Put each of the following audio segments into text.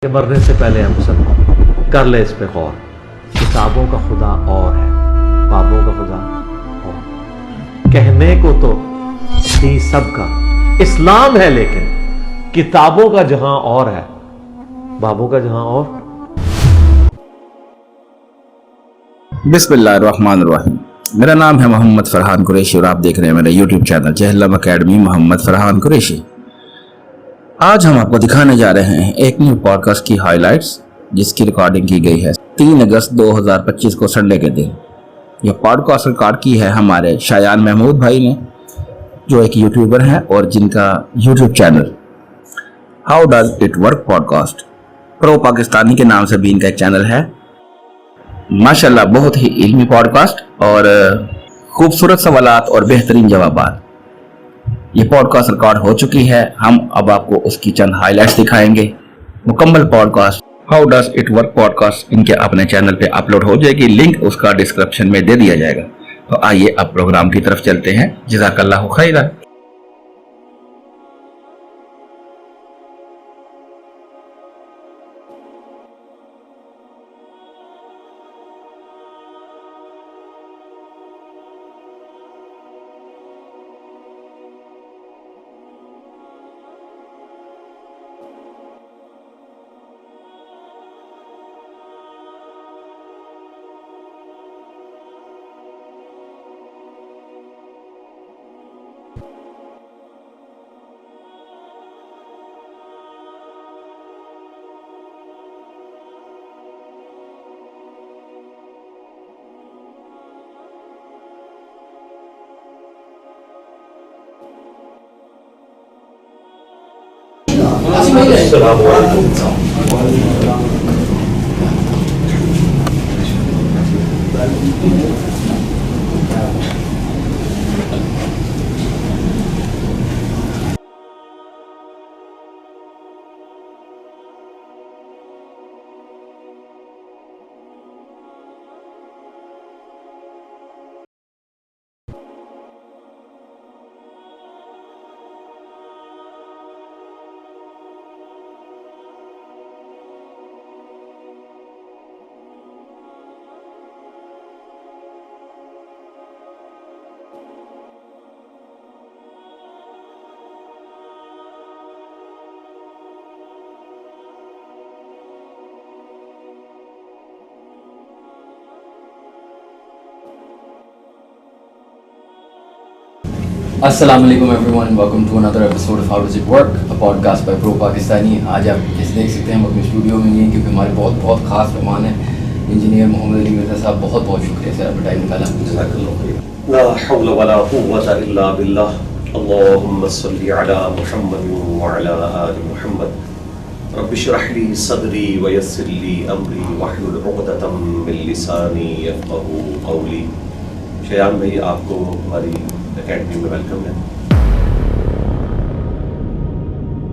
کہ مرنے سے پہلے ہم سب کر لے اس پہ غور. کتابوں کا خدا اور ہے، بابوں کا خدا اور. کہنے کو تو تھی سب کا اسلام ہے، لیکن کتابوں کا جہاں اور ہے، بابوں کا جہاں اور. بسم اللہ الرحمن الرحیم. میرا نام ہے محمد فرحان قریشی اور آپ دیکھ رہے ہیں میرا یوٹیوب چینل جہلم اکیڈمی محمد فرحان قریشی. آج ہم آپ کو دکھانے جا رہے ہیں ایک نیو پوڈ کاسٹ کی ہائی لائٹس، جس کی ریکارڈنگ کی گئی ہے 3 اگست 2025 کو سنڈے کے دن. یہ پوڈ کاسٹ ریکارڈ کی ہے ہمارے شایان محمود بھائی نے، جو ایک یوٹیوبر ہیں اور جن کا YouTube channel how does it work podcast pro Pakistani کے نام سے بھی ان کا ایک چینل ہے. ماشاءاللہ بہت ہی علمی پوڈ کاسٹ اور خوبصورت سوالات اور بہترین جوابات. یہ پوڈ کاسٹ ریکارڈ ہو چکی ہے، ہم اب آپ کو اس کی چند ہائی لائٹس دکھائیں گے. مکمل podcast how does it work podcast ان کے اپنے چینل پہ اپلوڈ ہو جائے گی، لنک اس کا ڈسکرپشن میں دے دیا جائے گا. تو آئیے اب پروگرام کی طرف چلتے ہیں. جزاک اللہ خیرا. السلام علیکم. السلام علیکم everyone, welcome to another episode of How Does It Work, a podcast by Pro Pakistani. آج آپ جیسے دیکھ سکتے ہیں ہم اپنے اسٹوڈیو میں ہیں کیونکہ ہمارے بہت خاص مہمان ہیں انجینئر محمد علی مرزا صاحب. بہت شکریہ سر، آپ ٹائم نکالا. جزاک اللہ خیر. لا حول ولا قوة الا باللہ. اللهم صل على محمد وعلى آل محمد. رب اشرح لي صدری ويسر لي امری واحلل عقدۃ من لسانی یفقهوا قولی. شایان بھائی، آپ کو ہماری اکیڈمی میں ویلکم ہے.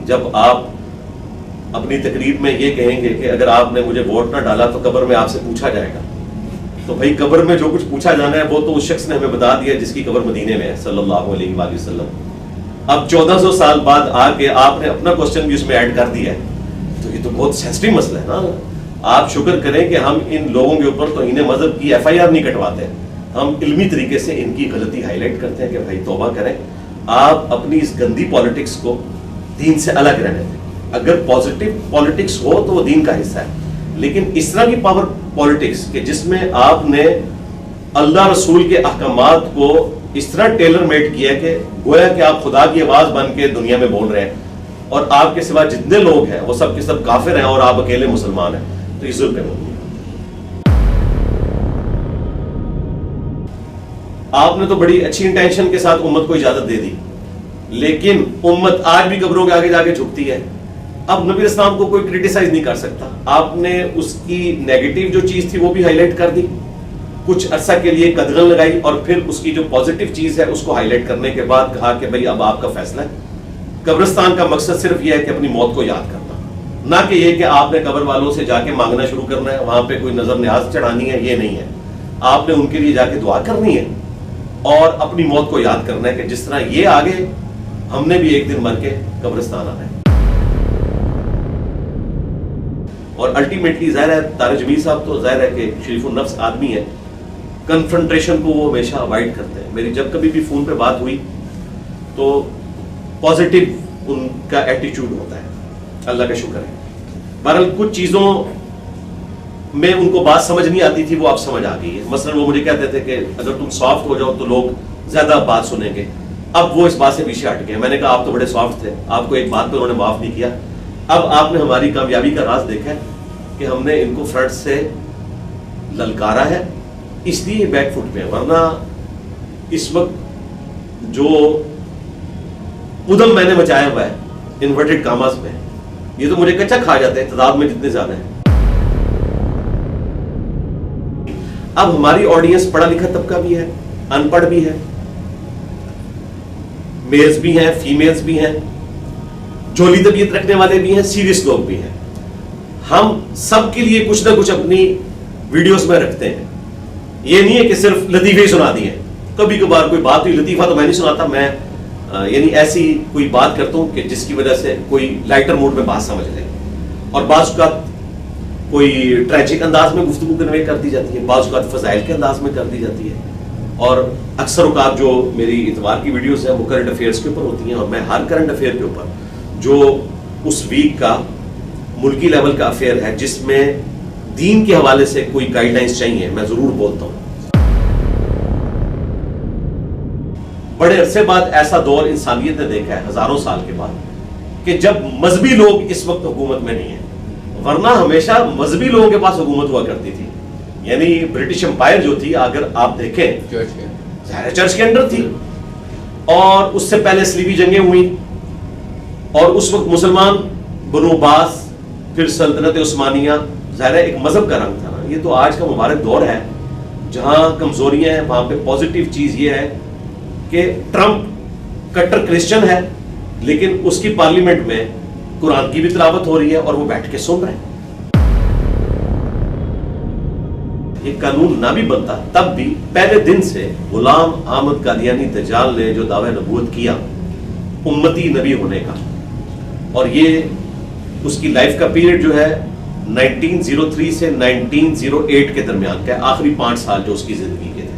جب آپ اپنی تقریر میں یہ کہیں گے کہ اگر آپ نے مجھے ووٹ نہ ڈالا تو قبر میں آپ سے پوچھا جائے گا، تو بھائی قبر میں جو کچھ پوچھا جانا ہے وہ تو اس شخص نے ہمیں بتا دیا جس کی قبر مدینے میں ہے صلی اللہ علیہ وآلہ وسلم. اب 1400 سال بعد آ کے آپ نے اپنا کوسچن بھی اس میں ایڈ کر دیا ہے، تو یہ تو بہت سینسٹیو مسئلہ ہے نا. آپ شکر کریں کہ ہم ان لوگوں کے اوپر توہین مذہب کی FIR نہیں کٹواتے، ہم علمی طریقے سے ان کی غلطی ہائی لائٹ کرتے ہیں کہ بھائی توبہ کریں. آپ اپنی اس گندی پالیٹکس کو دین سے الگ رہنے دیں. اگر پازیٹیو پالیٹکس ہو تو وہ دین کا حصہ ہے، لیکن اس طرح کی پاور پالیٹکس کہ جس میں آپ نے اللہ رسول کے احکامات کو اس طرح ٹیلر میڈ کیا کہ گویا کہ آپ خدا کی آواز بن کے دنیا میں بول رہے ہیں اور آپ کے سوا جتنے لوگ ہیں وہ سب کے سب کافر ہیں اور آپ اکیلے مسلمان ہیں، تو یہ ظلم ہے. آپ نے تو بڑی اچھی انٹینشن کے ساتھ امت کو اجازت دے دی، لیکن امت آج بھی قبروں کے آگے جا کے جھکتی ہے. اب نبی اسلام کو کوئی کرٹیسائز نہیں کر سکتا. آپ نے اس کی نیگیٹو جو چیز تھی وہ بھی ہائی لائٹ کر دی، کچھ عرصہ کے لیے قدغن لگائی، اور پھر اس کی جو پازیٹیو چیز ہے اس کو ہائی لائٹ کرنے کے بعد کہا کہ بھئی اب آپ کا فیصلہ ہے. قبرستان کا مقصد صرف یہ ہے کہ اپنی موت کو یاد کرنا، نہ کہ یہ کہ آپ نے قبر والوں سے جا کے مانگنا شروع کرنا ہے، وہاں پہ کوئی نظر نیاز چڑھانی ہے. یہ نہیں ہے. آپ نے ان کے لیے جا کے دعا کرنی ہے اور اپنی موت کو یاد کرنا ہے کہ جس طرح یہ آگے ہم نے بھی ایک دن مر کے قبرستان آنا ہے. اور الٹیمیٹلی ظاہر ہے طارق جمیل صاحب تو ظاہر ہے کہ شریف النفس آدمی ہے, کنفرنٹریشن کو وہ ہمیشہ اوائڈ کرتے ہیں. میری جب کبھی بھی فون پہ بات ہوئی تو پازیٹیو ان کا ایٹیچیوڈ ہوتا ہے, اللہ کا شکر ہے. بہرحال کچھ چیزوں میں ان کو بات سمجھ نہیں آتی تھی, وہ اب سمجھ آ گئی ہے. مثلا وہ مجھے کہتے تھے کہ اگر تم سافٹ ہو جاؤ تو لوگ زیادہ بات سنیں گے. اب وہ اس بات سے پیچھے ہٹ گئے. میں نے کہا آپ تو بڑے سافٹ تھے, آپ کو ایک بات پہ انہوں نے معاف نہیں کیا. اب آپ نے ہماری کامیابی کا راز دیکھا ہے کہ ہم نے ان کو فرنٹ سے للکارا ہے, اس لیے بیک فٹ پہ ہے. ورنہ اس وقت جو ادم میں نے مچایا ہوا ہے انورٹڈ کاماز میں, یہ تو مجھے کچا کھا جاتے ہیں تعداد میں جتنے زیادہ ہیں. اب ہماری آڈینس پڑھا لکھا طبقہ بھی ہے, ان پڑھ بھی ہے, میلز بھی ہیں, فیمیلز بھی ہیں, جولی طبیعت رکھنے والے بھی ہیں, سیریس لوگ بھی ہیں. ہم سب کے لیے کچھ نہ کچھ اپنی ویڈیوز میں رکھتے ہیں. یہ نہیں ہے کہ صرف لطیفے ہی سنا دیے. کبھی کبھار کوئی بات ہوئی, لطیفہ تو میں نہیں سناتا, میں یعنی ایسی کوئی بات کرتا ہوں کہ جس کی وجہ سے کوئی لائٹر موڈ میں بات سمجھ لے. اور بعض اوقات کوئی ٹریجک انداز میں گفتگو کنوے کر دی جاتی ہے, بعض اوقات فضائل کے انداز میں کر دی جاتی ہے. اور اکثر اوقات جو میری اتوار کی ویڈیوز ہیں وہ کرنٹ افیئرس کے اوپر ہوتی ہیں, اور میں ہر کرنٹ افیئر کے اوپر جو اس ویک کا ملکی لیول کا افیئر ہے جس میں دین کے حوالے سے کوئی گائیڈ لائنس چاہیے, میں ضرور بولتا ہوں. بڑے عرصے بعد ایسا دور انسانیت نے دیکھا ہے, ہزاروں سال کے بعد, کہ جب مذہبی لوگ اس وقت حکومت میں نہیں ہیں. ورنہ ہمیشہ مذہبی لوگوں کے پاس حکومت ہوا کرتی تھی. یعنی برٹش امپائر جو تھی, اگر آپ دیکھیں چرچ کے انڈر تھی, اور اس سے پہلے صلیبی جنگیں ہوئی, اور اس وقت مسلمان بنو عباس, پھر سلطنت عثمانیہ, ظاہر ہے ایک مذہب کا رنگ تھا نا. یہ تو آج کا مبارک دور ہے جہاں کمزوریاں ہیں, وہاں پہ پازیٹیو چیز یہ ہے کہ ٹرمپ کٹر کرسچن ہے, لیکن اس کی پارلیمنٹ میں قرآن کی بھی تلاوت ہو رہی ہے اور وہ بیٹھ کے سن رہے ہیں. یہ قانون نہ بھی بنتا تب بھی پہلے دن سے غلام احمد قادیانی دجال نے جو دعوی نبوت کیا امتی نبی ہونے کا, اور یہ اس کی لائف کا پیریڈ جو ہے 1903 سے 1908 کے درمیان کا ہے, آخری 5 سال جو اس کی زندگی کے تھے.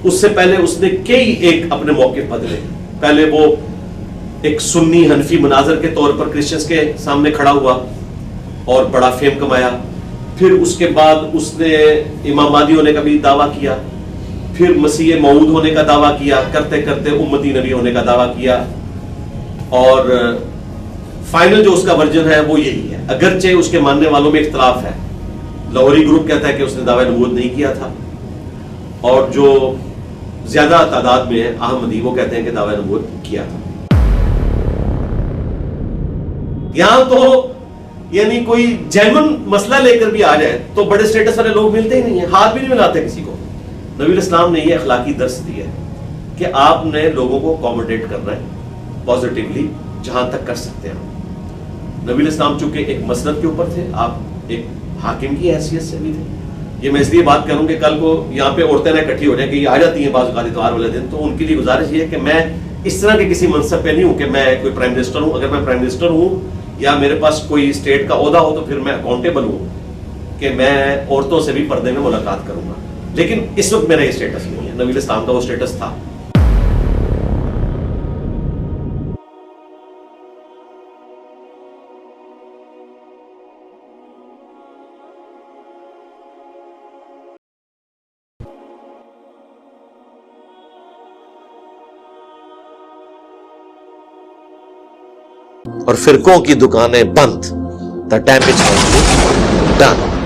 اس سے پہلے اس نے کئی ایک اپنے موقف بدلے. پہلے وہ ایک سنی حنفی مناظر کے طور پر کرسچنز کے سامنے کھڑا ہوا اور بڑا فیم کمایا. پھر اس کے بعد اس نے امام مہدی ہونے کا بھی دعویٰ کیا, پھر مسیح موعود ہونے کا دعویٰ کیا, کرتے کرتے امتی نبی ہونے کا دعویٰ کیا, اور فائنل جو اس کا ورژن ہے وہ یہی ہے. اگرچہ اس کے ماننے والوں میں اختلاف ہے. لاہوری گروپ کہتا ہے کہ اس نے دعویٰ نبوت نہیں کیا تھا, اور جو زیادہ تعداد میں ہے احمدی وہ کہتے ہیں کہ دعویٰ نبوت کیا تھا. یہاں تو یعنی کوئی جینون مسئلہ لے کر بھی آ جائے تو بڑے سٹیٹس والے لوگ ملتے ہی نہیں ہیں, ہاتھ بھی نہیں ملاتے کسی کو. نبی الاسلام نے یہ اخلاقی درس دیا ہے کہ آپ نے لوگوں کو اکوموڈیٹ کرنا ہے پازیٹیولی جہاں تک کر سکتے ہیں. نبی الاسلام چونکہ ایک مسند کے اوپر تھے, آپ ایک حاکم کی حیثیت سے بھی تھے. یہ میں اس لیے بات کروں کہ کل کو یہاں پہ عورتیں نہ اکٹھی ہو جائیں کہ یہ آ جاتی ہیں بعض اوقات اتوار والے دن, تو ان کے لیے گزارش یہ ہے کہ میں اس طرح کے کسی منصب پہ نہیں ہوں کہ میں کوئی پرائم منسٹر ہوں. اگر میں پرائم منسٹر ہوں یا میرے پاس کوئی اسٹیٹ کا عہدہ ہو تو پھر میں اکاؤنٹیبل ہوں کہ میں عورتوں سے بھی پردے میں ملاقات کروں گا. لیکن اس وقت میرا یہ اسٹیٹس نہیں ہے, نبی الاسلام کا وہ اسٹیٹس تھا. اور فرقوں کی دکانیں بند. The damage has been done.